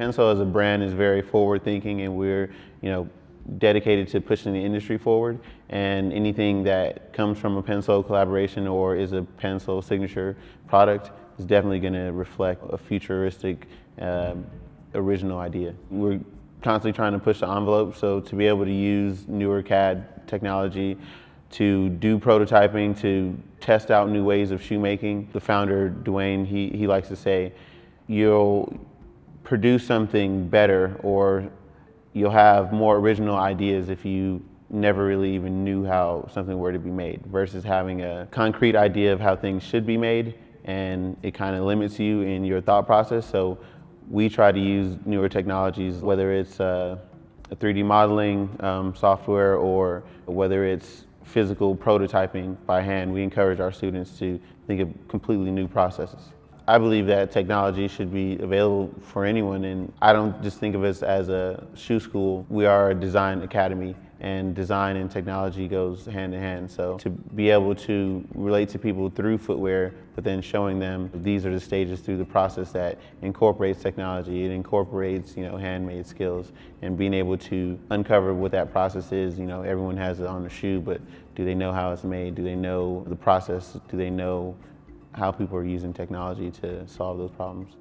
Pensole as a brand is very forward-thinking, and we're, dedicated to pushing the industry forward. And anything that comes from a Pensole collaboration or is a Pensole signature product is definitely going to reflect a futuristic, original idea. We're constantly trying to push the envelope, so to be able to use newer CAD technology to do prototyping, to test out new ways of shoemaking. The founder, Dwayne, he likes to say, you'll produce something better, or you'll have more original ideas if you never really even knew how something were to be made, versus having a concrete idea of how things should be made, and it kind of limits you in your thought process. So we try to use newer technologies, whether it's a 3D modeling software or whether it's physical prototyping by hand. We encourage our students to think of completely new processes. I believe that technology should be available for anyone, and I don't just think of us as a shoe school. We are a design academy, and design and technology goes hand in hand. So to be able to relate to people through footwear, but then showing them these are the stages through the process that incorporates technology, it incorporates, handmade skills, and being able to uncover what that process is. Everyone has it on the shoe, but do they know how it's made? Do they know the process? Do they know how people are using technology to solve those problems?